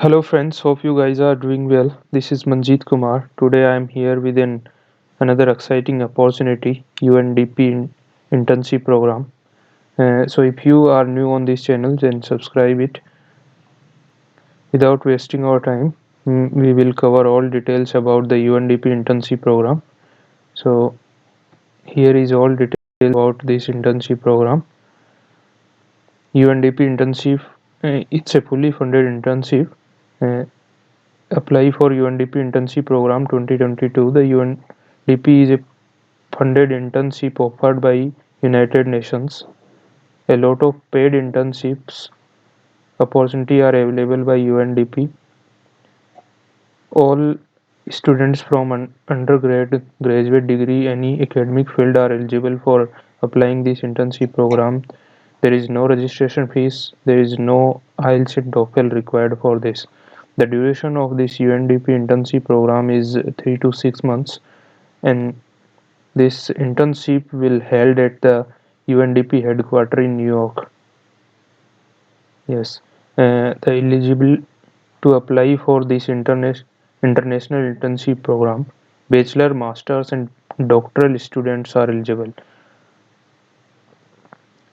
Hello friends, hope you guys are doing well. This is Manjeet Kumar. Today I am here with another exciting opportunity, UNDP internship program. So if you are new on this channel, then subscribe it. Without wasting our time, we will cover all details about the UNDP internship program. So here is all details about this internship program. UNDP internship, it's a fully funded internship. Uh, Apply for UNDP internship program 2022. The UNDP is a funded internship offered by United Nations. A lot of paid internships opportunity are available by UNDP. All students from undergrad, graduate degree, any academic field are eligible for applying this internship program. There is no registration fees. There is no IELTS and TOEFL required for this. The duration of this UNDP internship program is 3 to 6 months, and this internship will held at the UNDP headquarters in New York. Yes, the eligible to apply for this international internship program, bachelor, masters, and doctoral students are eligible.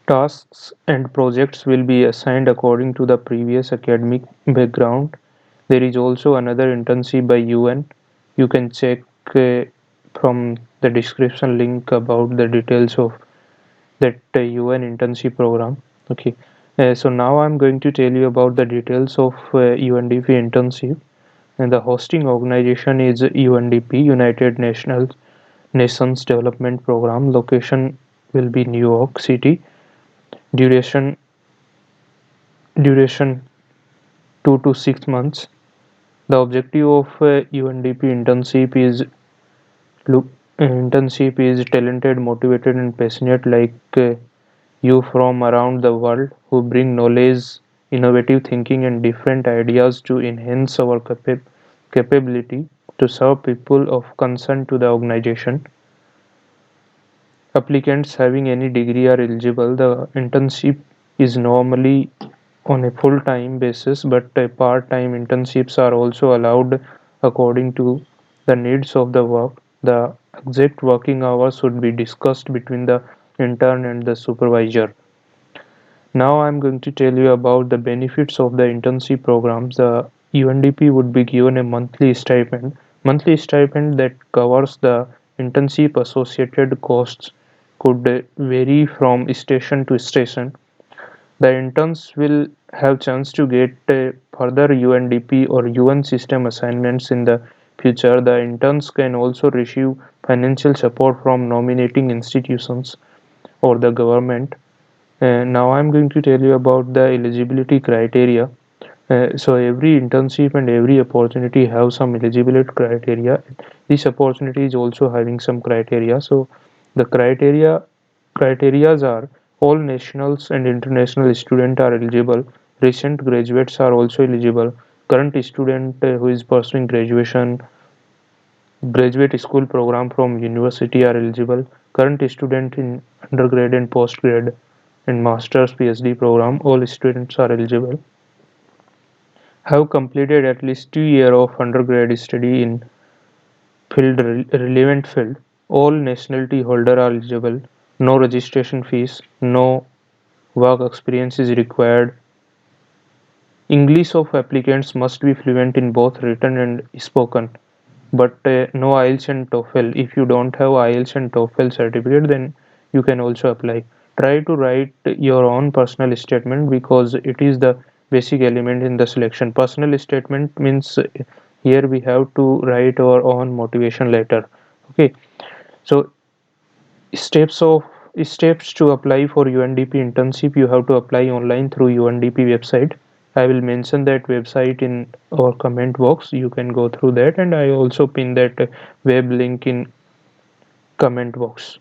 Tasks and projects will be assigned according to the previous academic background. There is also another internship by UN. You can check from the description link about the details of that UN internship program. Okay, so now I'm going to tell you about the details of UNDP internship. And the hosting organization is UNDP, United Nations Development Program. Location will be New York City. Duration duration 2 to 6 months. The objective of UNDP internship is talented, motivated, and passionate like you from around the world who bring knowledge, innovative thinking, and different ideas to enhance our capability to serve people of concern to the organization. Applicants having any degree are eligible. The internship is normally on a full-time basis, but part-time internships are also allowed according to the needs of the work. The exact working hours should be discussed between the intern and the supervisor. Now I'm going to tell you about the benefits of the internship programs. The UNDP would be given a monthly stipend that covers the internship associated costs could vary from station to station. The interns will have chance to get further UNDP or UN system assignments in the future. The interns can also receive financial support from nominating institutions or the government. Now I'm going to tell you about the eligibility criteria. So every internship and every opportunity have some eligibility criteria. This opportunity is also having some criteria. So the criterias are all nationals and international students are eligible. Recent graduates are also eligible. Current student who is pursuing graduate school program from university are eligible. Current student in undergrad and postgrad and master's PhD program, all students are eligible. Have completed at least 2 years of undergrad study in relevant field. All nationality holder are eligible. No registration fees. No work experience is required. English of applicants must be fluent in both written and spoken, but no IELTS and TOEFL. If you don't have IELTS and TOEFL certificate, then you can also apply. Try to write your own personal statement because it is the basic element in the selection. Personal statement means here we have to write our own motivation letter. Okay, so steps of steps to apply for UNDP internship. You have to apply online through UNDP website. I will mention that website in our comment box. You can go through that, and I also pin that web link in comment box.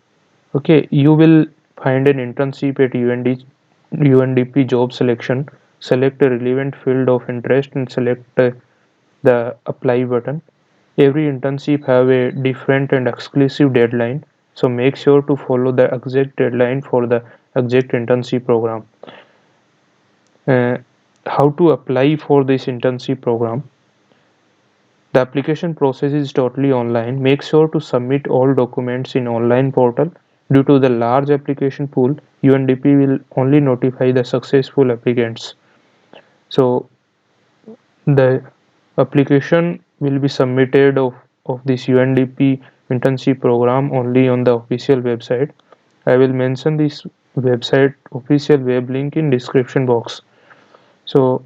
Okay, you will find an internship at UNDP job selection. Select a relevant field of interest and select the apply button. Every internship have a different and exclusive deadline, so make sure to follow the exact deadline for the exact internship program. Uh, how to apply for this internship program. The application process is totally online. Make sure to submit all documents in online portal. Due to the large application pool, UNDP will only notify the successful applicants. So the application will be submitted of this UNDP internship program only on the official website. I will mention this website official web link in description box. So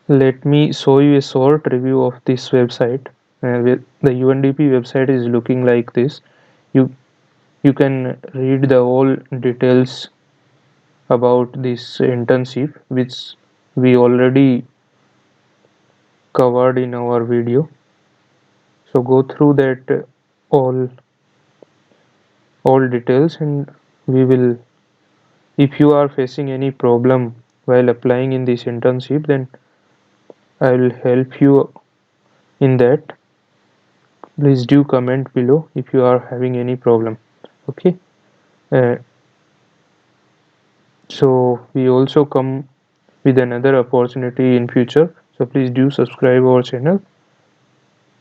let me show you a short review of this website. The UNDP website is looking like this. You you can read the whole details about this internship, which we already covered in our video. So go through that all details, and we will. If you are facing any problem while applying in this internship, then I will help you in that. Please do comment below if you are having any problem. Okay. Uh, so we also come with another opportunity in future. So please do subscribe our channel.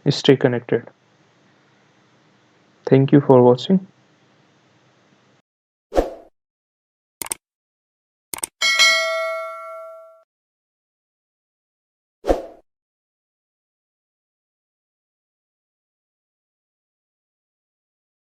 Stay connected. Thank you for watching.